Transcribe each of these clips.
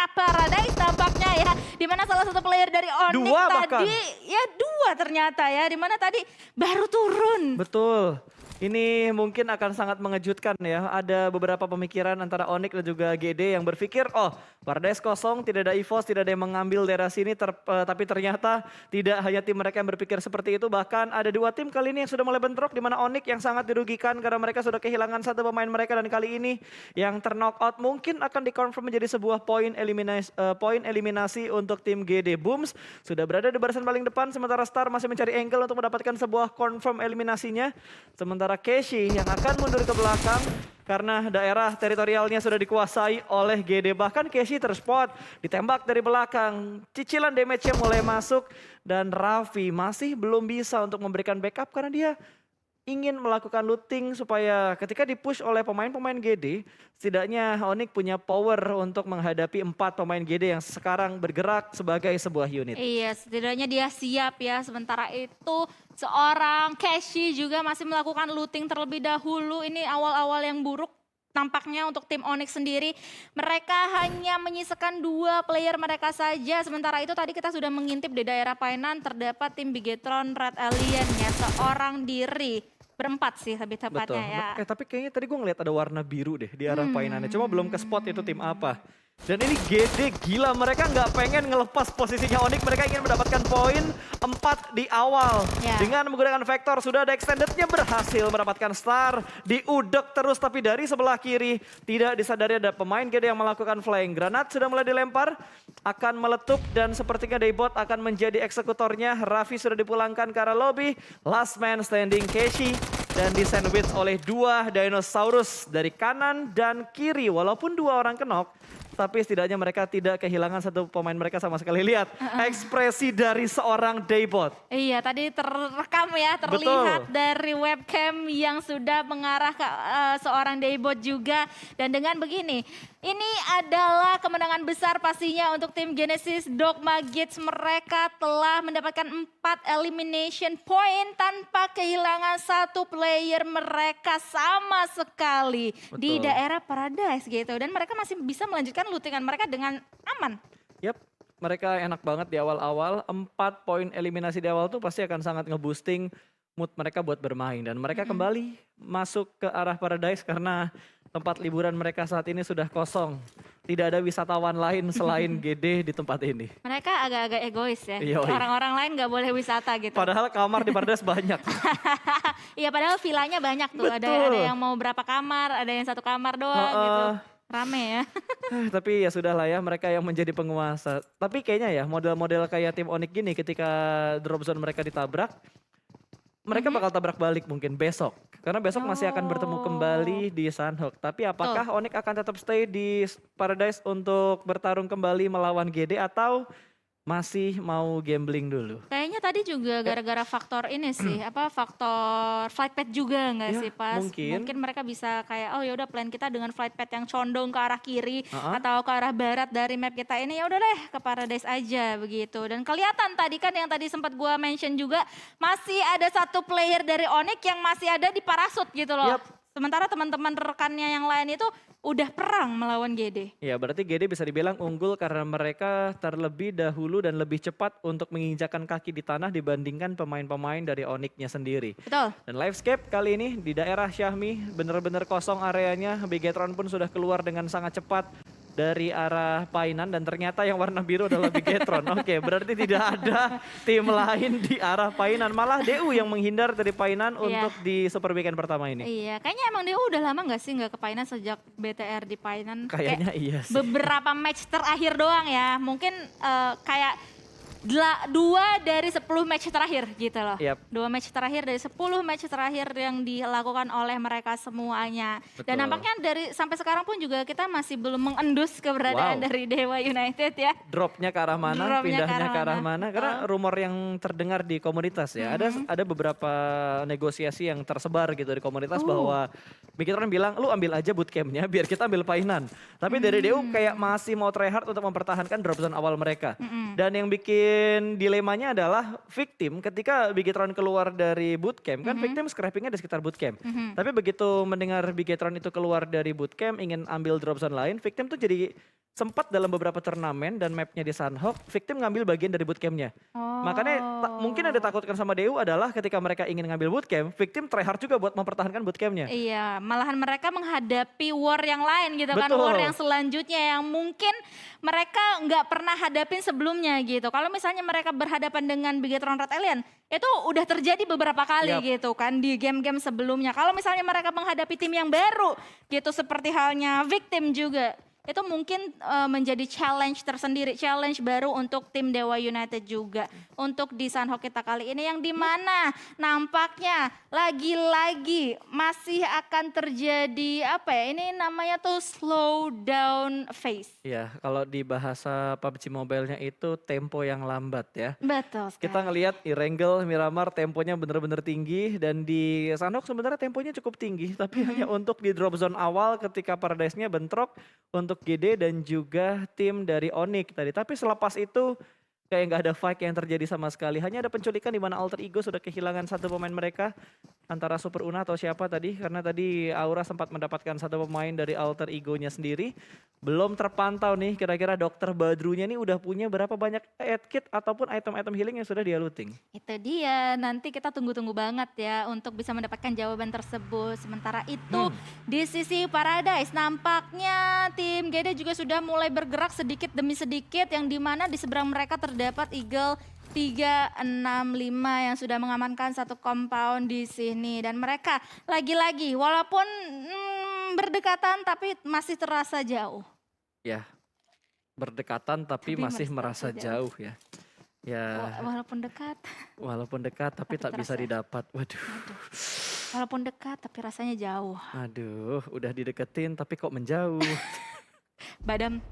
era Paradise tampaknya ya. Dimana salah satu player dari Onyx Dua bahkan. tadi, ya dua ternyata ya. Dimana tadi baru turun. Betul. Ini mungkin akan sangat mengejutkan ya. Ada beberapa pemikiran antara Onyx dan juga GD yang berpikir, oh Paradise kosong, tidak ada EVOS, tidak ada yang mengambil daerah sini. Tapi ternyata tidak hanya tim mereka yang berpikir seperti itu. Bahkan ada dua tim kali ini yang sudah mulai bentrok. Di mana Onyx yang sangat dirugikan karena mereka sudah kehilangan satu pemain mereka. Dan kali ini yang terknockout mungkin akan dikonfirm menjadi sebuah poin eliminasi untuk tim GD. Booms sudah berada di barisan paling depan. Sementara Star masih mencari angle untuk mendapatkan sebuah confirm eliminasinya. Sementara Keshi yang akan mundur ke belakang karena daerah teritorialnya sudah dikuasai oleh GD. Bahkan Keshi terspot, ditembak dari belakang. Cicilan damage-nya mulai masuk dan Raffi masih belum bisa untuk memberikan backup karena dia ingin melakukan looting supaya ketika dipush oleh pemain-pemain GD, setidaknya Onyx punya power untuk menghadapi 4 pemain GD yang sekarang bergerak sebagai sebuah unit. Iya, setidaknya dia siap ya. Sementara itu seorang Keshi juga masih melakukan looting terlebih dahulu. Ini awal-awal yang buruk nampaknya untuk tim Onyx sendiri. Mereka hanya menyisakan 2 player mereka saja. Sementara itu tadi kita sudah mengintip di daerah Painan terdapat tim Bigetron Red Alien ya. Seorang diri. Berempat sih lebih tepatnya ya. Tapi kayaknya tadi gue ngeliat ada warna biru deh di arah Painannya. Cuma belum ke spot itu tim apa. Dan ini GD gila, mereka nggak pengen ngelepas posisinya Onyx, mereka ingin mendapatkan poin 4 di awal. Ya. Dengan menggunakan Vector, sudah ada extendednya berhasil mendapatkan Star. Diudek terus tapi dari sebelah kiri tidak disadari ada pemain GD yang melakukan flying. Granat sudah mulai dilempar, akan meletup dan sepertinya Daybot akan menjadi eksekutornya. Raffi sudah dipulangkan ke arah lobby, last man standing Keshi. Dan disandwich oleh 2 dinosaurus dari kanan dan kiri. Walaupun 2 orang kenok, tapi setidaknya mereka tidak kehilangan satu pemain mereka sama sekali. Lihat ekspresi dari seorang Daybot. Iya, tadi terekam ya, terlihat dari webcam yang sudah mengarah ke seorang Daybot juga. Dan dengan begini, ini adalah kemenangan besar pastinya untuk tim Genesis Dogma Gates. Mereka telah mendapatkan 4 elimination point tanpa kehilangan satu player mereka sama sekali di daerah Paradise gitu. Dan mereka masih bisa melanjutkan lootingan mereka dengan aman. Yap, mereka enak banget di awal-awal. 4 poin eliminasi di awal tuh pasti akan sangat nge-boosting mood mereka buat bermain. Dan mereka kembali masuk ke arah Paradise karena tempat liburan mereka saat ini sudah kosong. Tidak ada wisatawan lain selain GD di tempat ini. Mereka agak-agak egois ya. Yoi. Orang-orang lain nggak boleh wisata gitu. Padahal kamar di Paradise banyak. Iya, padahal villanya banyak tuh. Ada yang mau berapa kamar, ada yang 1 kamar doang gitu. Rame ya. Tapi ya sudah lah ya, mereka yang menjadi penguasa. Tapi kayaknya ya model-model kayak tim Onyx gini ketika drop zone mereka ditabrak, mereka bakal tabrak balik mungkin besok. Karena besok masih akan bertemu kembali di Sunhawk. Tapi apakah Onyx akan tetap stay di Paradise untuk bertarung kembali melawan GD atau masih mau gambling dulu? Kayaknya tadi juga gara-gara faktor ini sih, faktor flight path juga nggak sih pas? Mungkin mereka bisa kayak, oh ya udah plan kita dengan flight path yang condong ke arah kiri atau ke arah barat dari map kita ini, ya udah deh ke Paradise aja begitu. Dan kelihatan tadi kan yang tadi sempat gua mention juga, masih ada 1 player dari Onyx yang masih ada di parasut gitu loh. Sementara teman-teman rekannya yang lain itu udah perang melawan GD. Ya, berarti GD bisa dibilang unggul karena mereka terlebih dahulu dan lebih cepat untuk menginjakan kaki di tanah dibandingkan pemain-pemain dari Onyx-nya sendiri. Betul. Dan Livescape kali ini di daerah Syahmi benar-benar kosong areanya. Bigetron pun sudah keluar dengan sangat cepat dari arah Painan dan ternyata yang warna biru adalah Bigetron. Oke, berarti tidak ada tim lain di arah Painan. Malah DU yang menghindar dari Painan untuk di Super Weekend pertama ini. Iya, kayaknya emang DU udah lama gak sih nggak ke Painan sejak BTR di Painan? Kayaknya iya sih. Beberapa match terakhir doang ya, mungkin kayak 2 dari 10 match terakhir gitu loh. 2 match terakhir dari 10 match terakhir yang dilakukan oleh mereka semuanya. Dan nampaknya dari sampai sekarang pun juga kita masih belum mengendus keberadaan dari Dewa United ya. Dropnya ke arah mana, pindahnya ke arah mana. Karena rumor yang terdengar di komunitas ya, ada beberapa negosiasi yang tersebar gitu di komunitas bahwa Bigetron bilang, lu ambil aja bootcampnya biar kita ambil Painan. Tapi dari DU kayak masih mau try hard untuk mempertahankan drop zone awal mereka. Dan yang bikin dilemanya adalah Victim ketika Bigetron keluar dari bootcamp, kan Victim scrappingnya di sekitar bootcamp. Tapi begitu mendengar Bigetron itu keluar dari bootcamp ingin ambil drop zone lain, Victim tuh jadi sempat dalam beberapa turnamen dan mapnya di Sunhawk, Victim ngambil bagian dari bootcampnya. Makanya mungkin yang ditakutkan sama DU adalah ketika mereka ingin ngambil bootcamp, Victim tryhard juga buat mempertahankan bootcampnya. Iya, malahan mereka menghadapi war yang lain gitu kan, war yang selanjutnya yang mungkin mereka nggak pernah hadapin sebelumnya gitu. Kalau misalnya mereka berhadapan dengan Bigetron Red Alien, itu udah terjadi beberapa kali gitu kan di game-game sebelumnya. Kalau misalnya mereka menghadapi tim yang baru gitu seperti halnya Victim juga, itu mungkin menjadi challenge tersendiri, challenge baru untuk tim Dewa United juga. Untuk di Sunhawk kita kali ini yang dimana nampaknya lagi-lagi masih akan terjadi apa ya, ini namanya tuh slow down phase. Iya, kalau di bahasa PUBG Mobile-nya itu tempo yang lambat ya. Betul sekali. Kita ngelihat Erangel, Miramar temponya bener-bener tinggi dan di Sunhawk sebenarnya temponya cukup tinggi. Tapi hanya untuk di drop zone awal ketika Paradise-nya bentrok untuk GD dan juga tim dari Onyx tadi. Tapi selepas itu kayak nggak ada fight yang terjadi sama sekali. Hanya ada penculikan di mana Alter Ego sudah kehilangan satu pemain mereka. Antara Super Una atau siapa tadi. Karena tadi Aura sempat mendapatkan satu pemain dari Alter Ego-nya sendiri. Belum terpantau nih kira-kira Dokter Badrunya nih udah punya berapa banyak aid kit ataupun item-item healing yang sudah dia looting. Itu dia, nanti kita tunggu-tunggu banget ya untuk bisa mendapatkan jawaban tersebut. Sementara itu di sisi Paradise nampaknya tim GD juga sudah mulai bergerak sedikit demi sedikit yang dimana di seberang mereka terdapat Eagle 365 yang sudah mengamankan satu compound di sini. Dan mereka lagi-lagi walaupun berdekatan tapi masih terasa jauh. Ya, berdekatan tapi masih merasa jauh ya. Ya. Walaupun dekat tapi tak bisa didapat. Waduh. Walaupun dekat tapi rasanya jauh. Aduh, udah dideketin tapi kok menjauh. Badam.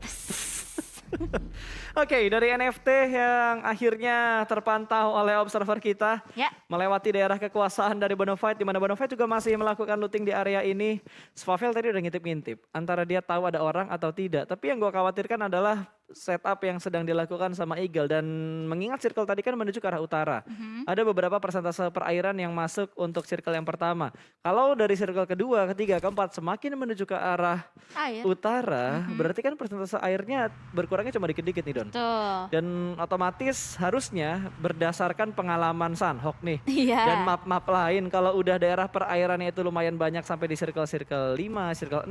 Oke, dari NFT yang akhirnya terpantau oleh observer kita melewati daerah kekuasaan dari Bonafide, di mana Bonafide juga masih melakukan looting di area ini. Swavel tadi udah ngintip-ngintip antara dia tahu ada orang atau tidak. Tapi yang gue khawatirkan adalah setup yang sedang dilakukan sama Eagle, dan mengingat circle tadi kan menuju ke arah utara. Ada beberapa persentase perairan yang masuk untuk circle yang pertama. Kalau dari circle kedua, ketiga, keempat semakin menuju ke arah utara, berarti kan persentase airnya berkurangnya cuma dikit-dikit nih Don. Dan otomatis harusnya berdasarkan pengalaman Sunhawk nih dan map-map lain, kalau udah daerah perairannya itu lumayan banyak sampai di circle 5, circle 6,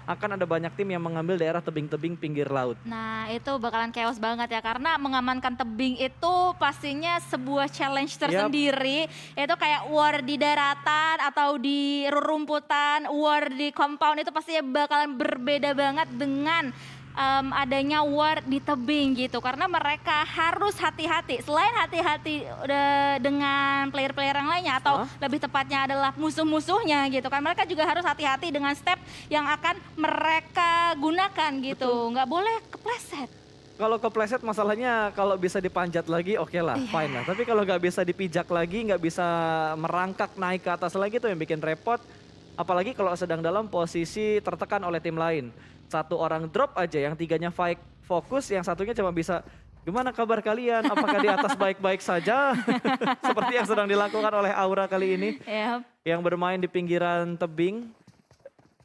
akan ada banyak tim yang mengambil daerah tebing-tebing pinggir laut. Nah itu bakalan chaos banget ya, karena mengamankan tebing itu pastinya sebuah challenge tersendiri. Itu kayak war di daratan atau di rerumputan, war di compound itu pastinya bakalan berbeda banget dengan adanya war di tebing gitu, karena mereka harus hati-hati. Selain hati-hati dengan player-player yang lainnya atau lebih tepatnya adalah musuh-musuhnya gitu kan, mereka juga harus hati-hati dengan step yang akan mereka gunakan gitu. Nggak boleh kepleset. Kalau kepleset masalahnya kalau bisa dipanjat lagi oke lah, fine lah. Tapi kalau nggak bisa dipijak lagi, nggak bisa merangkak naik ke atas lagi, itu yang bikin repot. Apalagi kalau sedang dalam posisi tertekan oleh tim lain. Satu orang drop aja, yang tiganya fight fokus, yang satunya cuma bisa, gimana kabar kalian? Apakah di atas baik-baik saja? Seperti yang sedang dilakukan oleh Aura kali ini. Yang bermain di pinggiran tebing.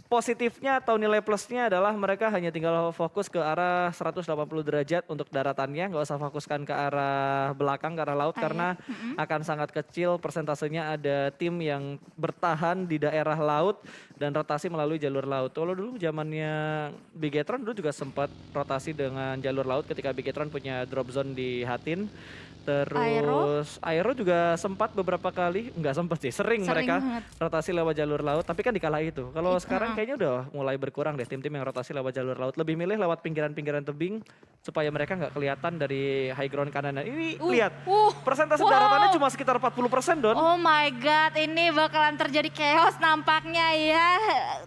Positifnya atau nilai plusnya adalah mereka hanya tinggal fokus ke arah 180 derajat untuk daratannya. Nggak usah fokuskan ke arah belakang, ke arah laut. Karena akan sangat kecil persentasenya ada tim yang bertahan di daerah laut dan rotasi melalui jalur laut. Kalau dulu zamannya Bigetron dulu juga sempat rotasi dengan jalur laut ketika Bigetron punya drop zone di Hatin. Terus Aero juga sempat beberapa kali, nggak sempat sih, sering mereka rotasi lewat jalur laut, tapi kan di kala itu. Kalau sekarang kayaknya udah mulai berkurang deh tim-tim yang rotasi lewat jalur laut. Lebih milih lewat pinggiran-pinggiran tebing supaya mereka nggak kelihatan dari high ground kanan. Ini lihat, persentase daratannya cuma sekitar 40% Don. Oh my god, ini bakalan terjadi chaos nampaknya ya.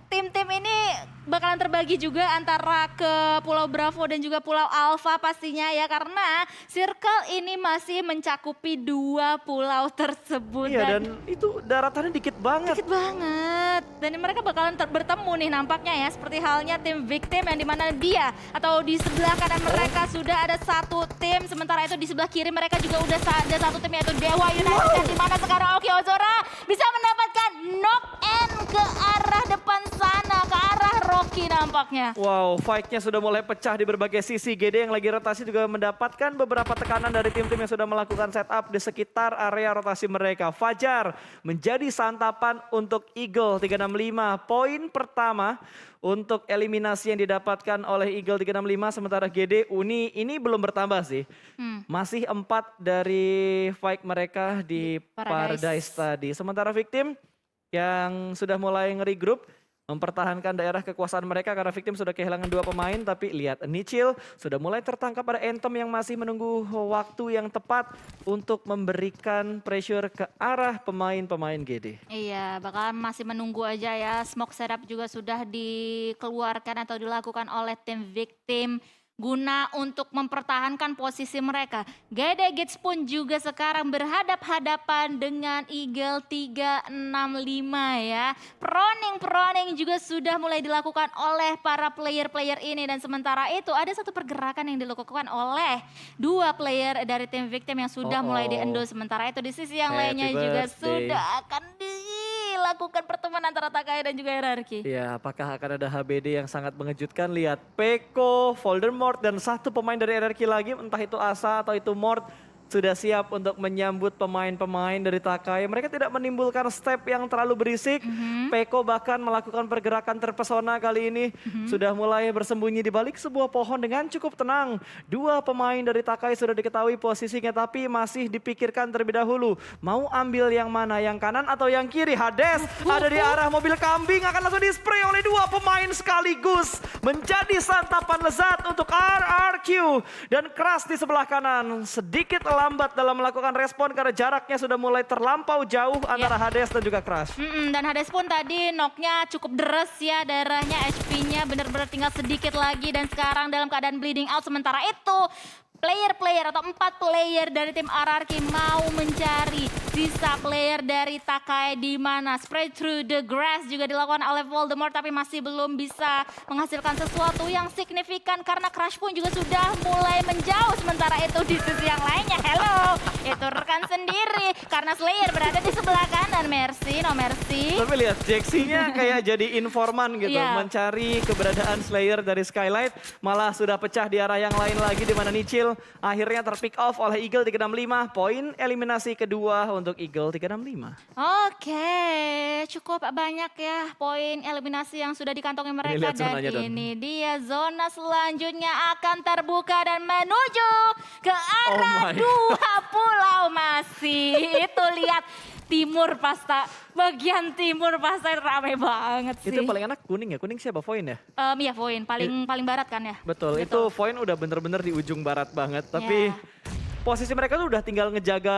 Tim-tim ini bakalan terbagi juga antara ke Pulau Bravo dan juga Pulau Alpha pastinya ya, karena circle ini masih mencakupi 2 pulau tersebut. Iya, dan itu daratannya dikit banget. Dikit banget. Dan mereka bakalan bertemu nih nampaknya ya, seperti halnya tim Victim yang dimana dia atau di sebelah kanan mereka sudah ada satu tim, sementara itu di sebelah kiri mereka juga udah ada satu tim yaitu Dewa United, dan dimana sekarang Oki Ozora bisa mendapatkan knock and ke arah depan sana, ke arah Rocky nampaknya. Wow, fight-nya sudah mulai pecah di berbagai sisi. GD yang lagi rotasi juga mendapatkan beberapa tekanan dari tim-tim yang sudah melakukan setup di sekitar area rotasi mereka. Fajar menjadi santapan untuk Eagle 365. Poin pertama untuk eliminasi yang didapatkan oleh Eagle 365. Sementara GD Uni ini belum bertambah sih. Masih 4 dari fight mereka di Paradise tadi. Sementara Victim yang sudah mulai nge-regroup mempertahankan daerah kekuasaan mereka karena Victim sudah kehilangan 2 pemain. Tapi lihat Nichil sudah mulai tertangkap pada Anthem yang masih menunggu waktu yang tepat untuk memberikan pressure ke arah pemain-pemain GD. Iya, bakalan masih menunggu aja ya. Smoke setup juga sudah dikeluarkan atau dilakukan oleh tim Victim guna untuk mempertahankan posisi mereka. GD Gits pun juga sekarang berhadap-hadapan dengan Eagle 365 ya. Proning juga sudah mulai dilakukan oleh para player-player ini. Dan sementara itu ada satu pergerakan yang dilakukan oleh 2 player dari tim Victim yang sudah mulai di-endo. Sementara itu di sisi yang lainnya juga sudah akan dilakukan pertemuan antara Takai dan juga Hierarchy. Ya, apakah akan ada HBD yang sangat mengejutkan? Lihat Peko, Voldemort, dan 1 pemain dari Hierarchy lagi, entah itu Asa atau itu Mort, sudah siap untuk menyambut pemain-pemain dari Takai. Mereka tidak menimbulkan step yang terlalu berisik. Peko bahkan melakukan pergerakan terpesona kali ini. Sudah mulai bersembunyi di balik sebuah pohon dengan cukup tenang. 2 pemain dari Takai sudah diketahui posisinya, tapi masih dipikirkan terlebih dahulu. Mau ambil yang mana, yang kanan atau yang kiri? Hades ada di arah mobil kambing, akan langsung di-spray oleh 2 pemain sekaligus. Menjadi santapan lezat untuk RRQ. Dan Crush di sebelah kanan sedikit lambat dalam melakukan respon karena jaraknya sudah mulai terlampau jauh antara Hades dan juga Crush. Dan Hades pun tadi knocknya cukup deres ya, darahnya, HP-nya benar-benar tinggal sedikit lagi dan sekarang dalam keadaan bleeding out. Sementara itu player-player atau 4 player dari tim RRQ mau mencari sisa player dari Takai di mana. Spray through the grass juga dilakukan oleh Voldemort tapi masih belum bisa menghasilkan sesuatu yang signifikan karena Crush pun juga sudah mulai menjauh. Sementara itu di sisi yang lainnya, hello, itu rekan sendiri karena Slayer berada di sebelah kanan. Mercy, no mercy. Tapi lihat Jaxi-nya kayak jadi informan gitu, mencari keberadaan Slayer dari Skylight, malah sudah pecah di arah yang lain lagi di mana Nichil akhirnya terpick off oleh Eagle 365. Poin eliminasi kedua untuk Eagle 365. Oke, cukup banyak ya poin eliminasi yang sudah dikantongi mereka. Dan ini dia zona selanjutnya akan terbuka dan menuju ke arah 2 pulau masih. Itu lihat timur pasta, bagian timur pasta ramai banget sih. Itu paling enak kuning ya, kuning siapa? Voin ya? Iya Voin, paling barat kan ya. Betul, itu Voin udah bener-bener di ujung barat banget. Tapi posisi mereka tuh udah tinggal ngejaga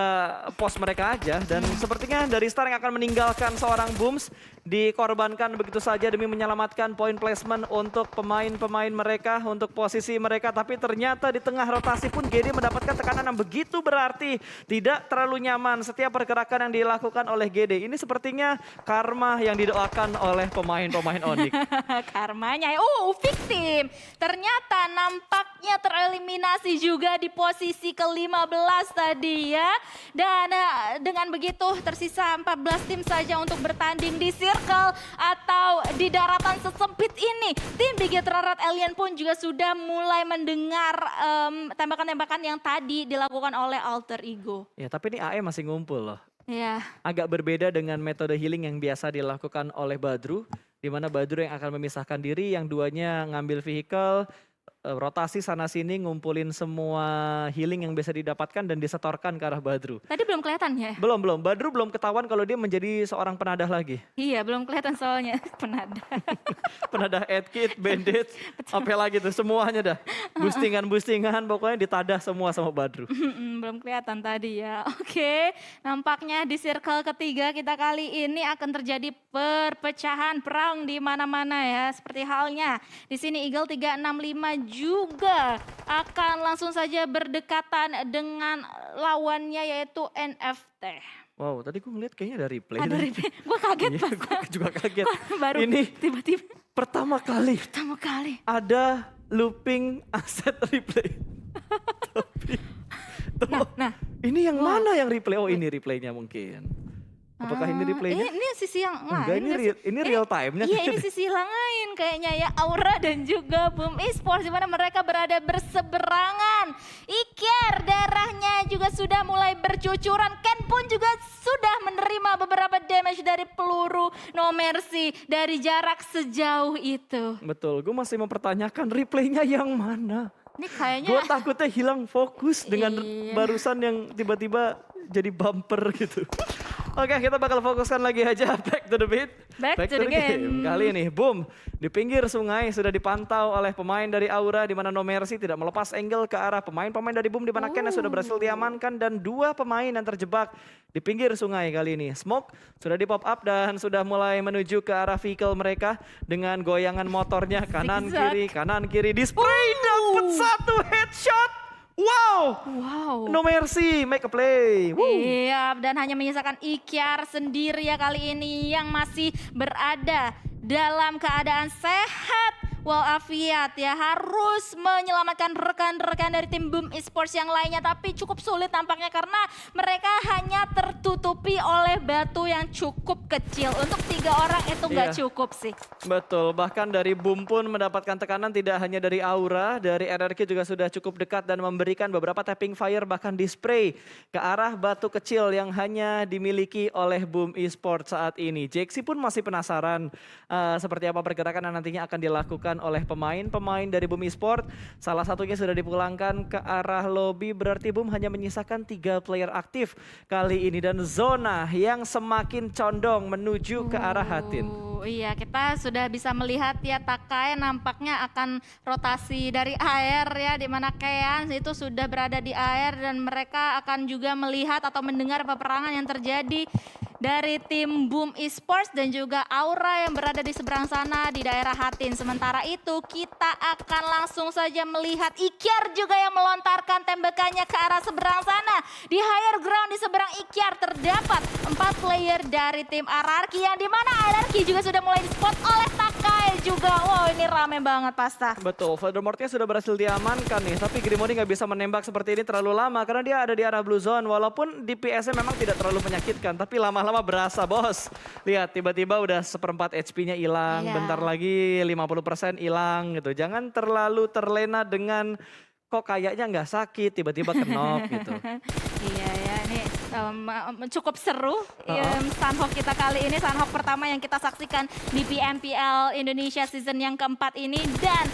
pos mereka aja. Dan sepertinya dari Star yang akan meninggalkan seorang Booms dikorbankan begitu saja demi menyelamatkan poin placement untuk pemain-pemain mereka, untuk posisi mereka. Tapi ternyata di tengah rotasi pun GD mendapatkan tekanan yang begitu berarti. Tidak terlalu nyaman setiap pergerakan yang dilakukan oleh GD. Ini sepertinya karma yang didoakan oleh pemain-pemain Onyx. Karmanya, Victim ternyata nampaknya tereliminasi juga di posisi ke-15 tadi ya. Dan dengan begitu tersisa 14 tim saja untuk bertanding di circle atau di daratan sesempit ini. Tim Big Red Alien pun juga sudah mulai mendengar tembakan-tembakan yang tadi dilakukan oleh Alter Ego. Ya, tapi ini AE masih ngumpul loh. Ya. Agak berbeda dengan metode healing yang biasa dilakukan oleh Badru, di mana Badru yang akan memisahkan diri, yang duanya ngambil vehicle, rotasi sana-sini, ngumpulin semua healing yang bisa didapatkan dan disetorkan ke arah Badru. Tadi belum kelihatan ya? Belum. Badru belum ketahuan kalau dia menjadi seorang penadah lagi. Iya, belum kelihatan soalnya penadah. Penadah Edkit, Bandit, apa lagi tuh, semuanya dah. Boostingan, pokoknya ditadah semua sama Badru. Belum kelihatan tadi ya. Oke, nampaknya di circle ketiga kita kali ini akan terjadi perpecahan perang di mana-mana ya. Seperti halnya di sini Eagle 365 juga akan langsung saja berdekatan dengan lawannya yaitu NFT. Wow, tadi gue ngeliat kayaknya ada replay. Ada replay, gue kaget pas. Gue juga kaget. Baru ini tiba-tiba. Pertama kali ada looping aset replay. Tapi, nah, ini yang mana yang replay? Oh, ini replaynya mungkin. Apakah ini replaynya? Ini sisi yang Enggak, lain. ini real time-nya. Iya, ini sisi lain kayaknya ya. Aura dan juga Boom Esports di mana mereka berada berseberangan. Iker darahnya juga sudah mulai bercucuran. Ken pun juga sudah menerima beberapa damage dari peluru No Mercy dari jarak sejauh itu. Betul, gue masih mempertanyakan replaynya yang mana. Ini kayaknya Gue takutnya hilang fokus dengan Iya. barusan yang tiba-tiba jadi bumper gitu. Oke, kita bakal fokuskan lagi aja back to the beat. Back to the game. Kali ini, boom, di pinggir sungai sudah dipantau oleh pemain dari Aura di mana No Mercy tidak melepas angle ke arah pemain-pemain dari Boom di mana Ken sudah berhasil diamankan dan 2 pemain yang terjebak di pinggir sungai kali ini. Smoke sudah di pop up dan sudah mulai menuju ke arah vehicle mereka dengan goyangan motornya kanan kiri di spray dapat 1 headshot. Wow. No Mercy make a play. Woo. Iya, dan hanya menyisakan Ikyar sendiri ya kali ini yang masih berada dalam keadaan sehat walafiat ya, harus menyelamatkan rekan-rekan dari tim Boom Esports yang lainnya, tapi cukup sulit tampaknya karena mereka hanya tertutupi oleh batu yang cukup kecil. Untuk 3 orang itu nggak cukup sih. Betul, bahkan dari Boom pun mendapatkan tekanan tidak hanya dari Aura, dari RRQ juga sudah cukup dekat dan memberikan beberapa tapping fire bahkan di spray ke arah batu kecil yang hanya dimiliki oleh Boom Esports saat ini. Jaxi pun masih penasaran seperti apa pergerakan yang nantinya akan dilakukan oleh pemain-pemain dari Boom Esports. Salah satunya sudah dipulangkan ke arah lobby, berarti Boom hanya menyisakan 3 player aktif kali ini dan zona yang semakin condong menuju ke arah Hatin. Iya, kita sudah bisa melihat ya Takai nampaknya akan rotasi dari air ya, di mana Kean itu sudah berada di air dan mereka akan juga melihat atau mendengar peperangan yang terjadi dari tim Boom Esports dan juga Aura yang berada di seberang sana di daerah Hatin. Sementara itu kita akan langsung saja melihat Ikyar juga yang melontarkan tembakannya ke arah seberang sana. Di higher ground di seberang Ikyar terdapat 4 player dari tim RRQ yang dimana RRQ juga sudah mulai di-spot oleh Takai juga. Wow, ini rame banget Pasta. Betul, Voldemortnya sudah berhasil diamankan nih, tapi Grimori nggak bisa menembak seperti ini terlalu lama karena dia ada di arah blue zone. Walaupun DPS-nya memang tidak terlalu menyakitkan, tapi lama-lama berasa bos. Lihat, tiba-tiba udah 1/4 HP-nya hilang, bentar lagi 50% hilang gitu. Jangan terlalu terlena dengan kok kayaknya nggak sakit, tiba-tiba kenok gitu. Iya ya, ini cukup seru Sunhawk kita kali ini. Sunhawk pertama yang kita saksikan di PMPL Indonesia season yang keempat ini. Dan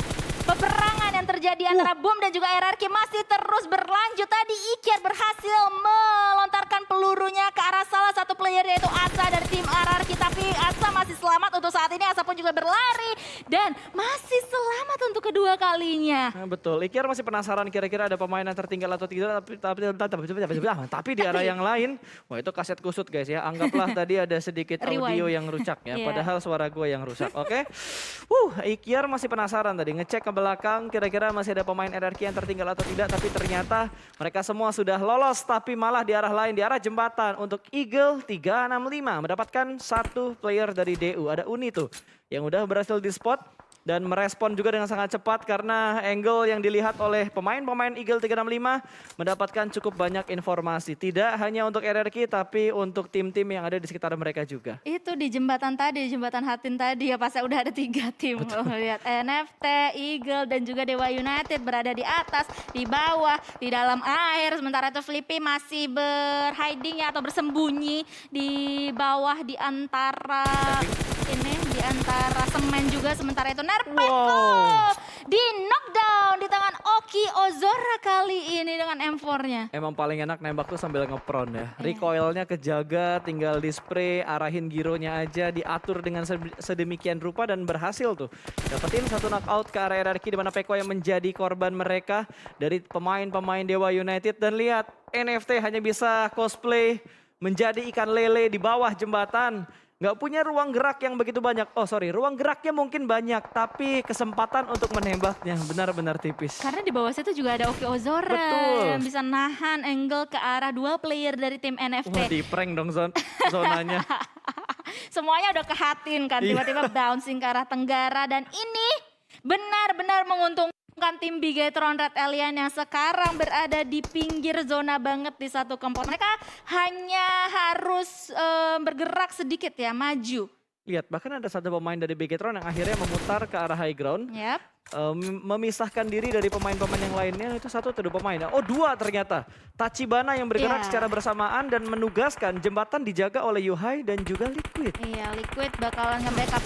peperangan yang terjadi antara Boom dan juga RRQ masih terus berlanjut. Tadi Ikyar berhasil melontarkan pelurunya ke arah salah satu player yaitu Asa dari tim RRQ. Tapi Asa masih selamat untuk saat ini. Asa pun juga berlari dan masih selamat untuk kedua kalinya. Nah, betul, Ikyar masih penasaran kira-kira ada pemain yang tertinggal atau tidak. Tapi di arah yang lain, wah itu kaset kusut guys ya. Anggaplah tadi ada sedikit audio yang rusak ya. Padahal suara gue yang rusak, oke? Ikyar masih penasaran tadi ngecek ke belakang kira-kira masih ada pemain RRQ yang tertinggal atau tidak, tapi ternyata mereka semua sudah lolos, tapi malah di arah lain, di arah jembatan untuk Eagle 365 mendapatkan 1 player dari DU. Ada Uni tuh yang udah berhasil di spot dan merespon juga dengan sangat cepat karena angle yang dilihat oleh pemain-pemain Eagle 365 mendapatkan cukup banyak informasi. Tidak hanya untuk RRQ tapi untuk tim-tim yang ada di sekitar mereka juga. Itu di jembatan tadi, di jembatan Hatin tadi ya, pas udah ada 3 tim. Loh, lihat NFT, Eagle dan juga Dewa United berada di atas, di bawah, di dalam air. Sementara itu Flippy masih berhiding ya atau bersembunyi di bawah di antara di antara semen juga. Sementara itu Nerpeko di knockdown di tangan Oki Ozora kali ini dengan M4-nya. Emang paling enak nembak tuh sambil ngepron ya. Recoilnya kejaga, tinggal di spray, arahin gironya aja, diatur dengan sedemikian rupa dan berhasil tuh. Dapetin 1 knockout ke area RRQ di mana Peko yang menjadi korban mereka dari pemain-pemain Dewa United. Dan lihat, NFT hanya bisa cosplay menjadi ikan lele di bawah jembatan. Nggak punya ruang gerak yang begitu banyak. Ruang geraknya mungkin banyak, tapi kesempatan untuk menembaknya benar-benar tipis. Karena di bawah situ juga ada Oki Ozora yang bisa nahan angle ke arah 2 player dari tim NFT. Wah, di prank dong zonanya. Semuanya udah kehatin kan, tiba-tiba bouncing ke arah tenggara dan ini benar-benar menguntungkan Bukan tim Bigetron Red Alien yang sekarang berada di pinggir zona banget di satu kompon. Mereka hanya harus bergerak sedikit ya, maju. Lihat, bahkan ada satu pemain dari Bigetron yang akhirnya memutar ke arah high ground. Yap. Memisahkan diri dari pemain-pemain yang lainnya. Itu satu atau dua pemain. Oh, dua ternyata. Tachibana yang bergerak secara bersamaan dan menugaskan jembatan dijaga oleh Yuhai dan juga Liquid. Iya, Liquid bakalan nge-backup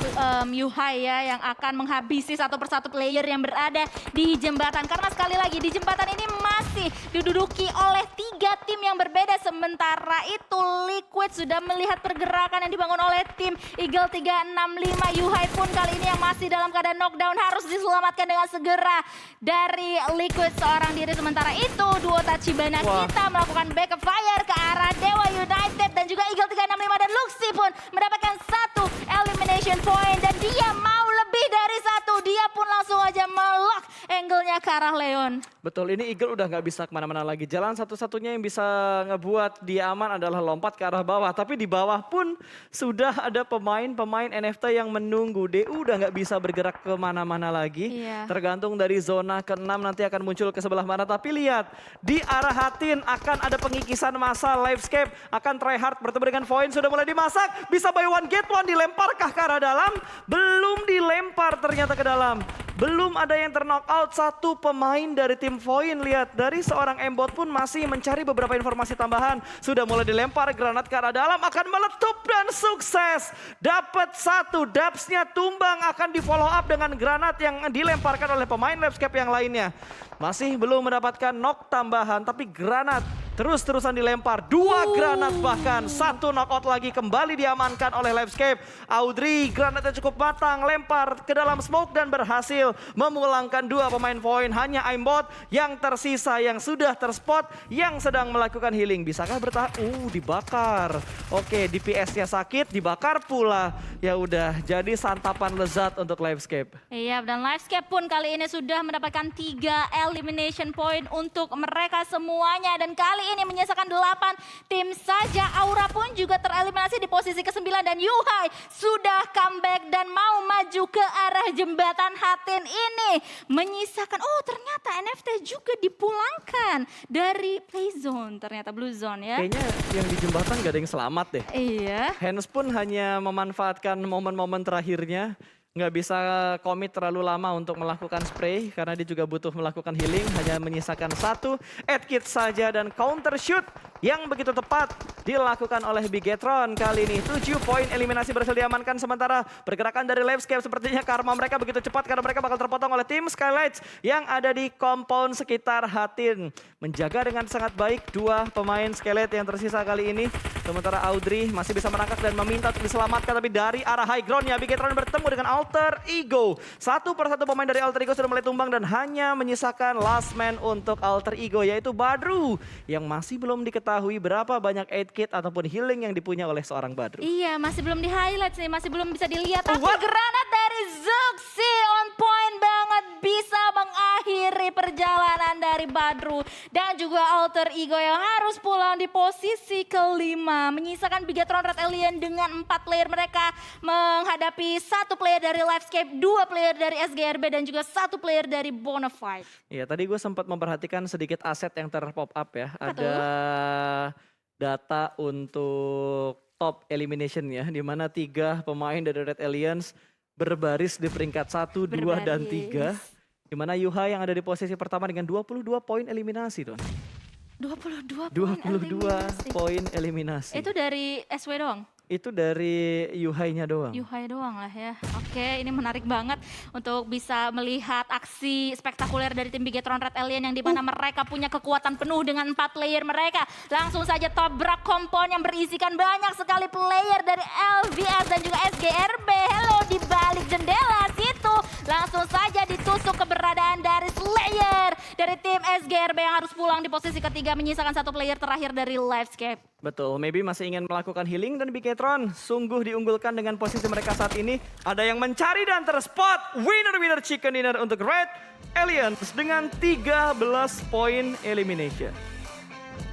Yuhai ya yang akan menghabisi satu persatu player yang berada di jembatan. Karena sekali lagi di jembatan ini masih diduduki oleh 3 tim yang berbeda. Sementara itu Liquid sudah melihat pergerakan yang dibangun oleh tim Eagle 365. Yuhai pun kali ini yang masih dalam keadaan knockdown harus diselamatkan dengan segera dari Liquid seorang diri. Sementara itu duo Tachibana kita melakukan backup fire ke arah Dewa United dan juga Eagle 365 dan Luxi pun mendapatkan 1 elimination point dan dia mau lebih dari 1. Dia pun langsung aja melock angle-nya ke arah Leon. Betul, ini Eagle udah nggak bisa kemana-mana lagi. Jalan satu-satunya yang bisa ngebuat dia aman adalah lompat ke arah bawah. Tapi di bawah pun sudah ada pemain-pemain NFT yang menunggu. DU udah nggak bisa bergerak kemana-mana lagi. Iya. Tergantung dari zona ke-6 nanti akan muncul ke sebelah mana. Tapi lihat, di arah Hatin akan ada pengikisan massa. Livescape akan tryhard bertemu dengan Void. Sudah mulai dimasak. Bisa buy one get one. Dilemparkah ke arah dalam? Belum dilempar ternyata ke dalam. Belum ada yang terknockout. Satu pemain dari tim Void. Lihat, dari seorang Embot pun masih mencari beberapa informasi tambahan. Sudah mulai dilempar granat ke arah dalam. Akan meletup dan sukses. Dapat 1. Dubsnya tumbang, akan di follow up dengan granat yang dilemparkan oleh pemain Livescape yang lainnya. Masih belum mendapatkan knock tambahan. Tapi granat terus-terusan dilempar. 2 granat bahkan. 1 knockout lagi kembali diamankan oleh Livescape. Audrey granatnya cukup matang. Lempar ke dalam smoke dan berhasil memulangkan 2 pemain Void. Hanya Aimbot yang tersisa yang sudah terspot yang sedang melakukan healing. Bisakah bertahan? Dibakar. Oke, DPS-nya sakit, dibakar pula. Ya udah, jadi santapan lezat untuk Livescape. Iya, dan Livescape pun kali ini sudah mendapatkan 3 elimination point untuk mereka semuanya. Dan kali ini menyisakan 8 tim saja. Aura pun juga tereliminasi di posisi ke-9 dan Yuhai sudah comeback dan mau maju ke arah jembatan Hatin ini. Menyisakan, ternyata NFT juga dipulangkan dari Playzone, ternyata Blue Zone ya. Kayaknya yang di jembatan gak ada yang selamat deh. Iya. Hans pun hanya memanfaatkan momen-momen terakhirnya. Nggak bisa komit terlalu lama untuk melakukan spray karena dia juga butuh melakukan healing. Hanya menyisakan 1 add kit saja dan counter shoot yang begitu tepat dilakukan oleh Bigetron kali ini. 7 poin eliminasi berhasil diamankan, sementara pergerakan dari Livescape sepertinya karma mereka begitu cepat karena mereka bakal terpotong oleh tim Skylights yang ada di compound sekitar Hatin. Menjaga dengan sangat baik 2 pemain Skylight yang tersisa kali ini. Sementara Audrey masih bisa merangkak dan meminta untuk diselamatkan, tapi dari arah high ground-nya Bigetron bertemu dengan Alter Ego. 1 persatu pemain dari Alter Ego sudah mulai tumbang dan hanya menyisakan last man untuk Alter Ego, yaitu Badru yang masih belum diketahui berapa banyak aid kit ataupun healing yang dipunya oleh seorang Badru. Iya, masih belum di highlight sih, masih belum bisa dilihat. Tapi granat dari Zuxi on point banget, bisa mengakhiri perjalanan dari Badru dan juga Alter Ego yang harus pulang di posisi ke-5. Menyisakan Bigetron Red Alien dengan 4 player mereka menghadapi 1 player dari Livescape, 2 player dari SGRB dan juga 1 player dari Bonafide. Iya, tadi gue sempat memperhatikan sedikit aset yang terpop up ya. Ada data untuk top elimination ya, di mana 3 pemain dari Red Aliens berbaris di peringkat 1, 2, dan 3. Di mana Yuhai yang ada di posisi pertama dengan 22 poin eliminasi, Don. 22 poin eliminasi. Itu dari SW doang? Itu dari Yuhai-nya doang. Yuhai doang lah ya. Oke, ini menarik banget untuk bisa melihat aksi spektakuler dari tim Bigetron Red Alien yang dimana mereka punya kekuatan penuh dengan 4 player mereka. Langsung saja tabrak kompon yang berisikan banyak sekali player dari LVS dan juga SGRB. Hello, di balik jendela situ. Langsung saja ditusuk keberadaan dari Slayer dari tim SGRB yang harus pulang di posisi ketiga menyisakan 1 player terakhir dari Livescape. Betul, maybe masih ingin melakukan healing dan Bigetron sungguh diunggulkan dengan posisi mereka saat ini. Ada yang mencari dan terspot. Winner chicken dinner untuk Red Aliens dengan 13 poin elimination.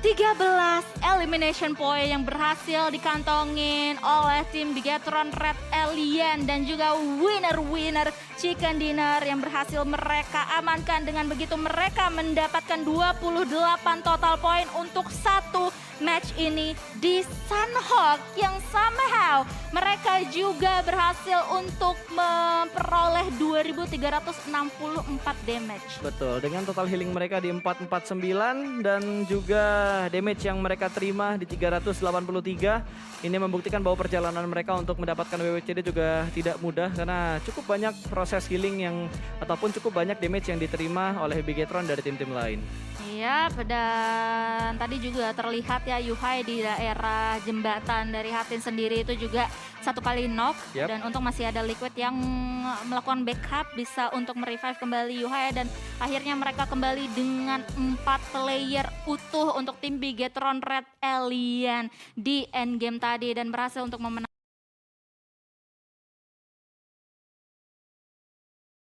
13 elimination point yang berhasil dikantongin oleh tim Bigetron Red Alien dan juga winner Chicken Dinner yang berhasil mereka amankan. Dengan begitu mereka mendapatkan 28 total poin untuk satu match ini di Sunhawk yang somehow mereka juga berhasil untuk memperoleh 2364 damage. Betul, dengan total healing mereka di 449 dan juga damage yang mereka terima di 383. Ini membuktikan bahwa perjalanan mereka untuk mendapatkan WWCD juga tidak mudah karena cukup banyak proses healing yang ataupun cukup banyak damage yang diterima oleh Bigetron dari tim-tim lain. Iya, dan tadi juga terlihat ya Yuhai di daerah jembatan dari Hatin sendiri itu juga satu kali knock. Yep. Dan untung masih ada Liquid yang melakukan backup bisa untuk merevive kembali Yuhai dan akhirnya mereka kembali dengan 4 player utuh untuk tim Bigetron Red Alien di endgame tadi dan berhasil untuk memenangkan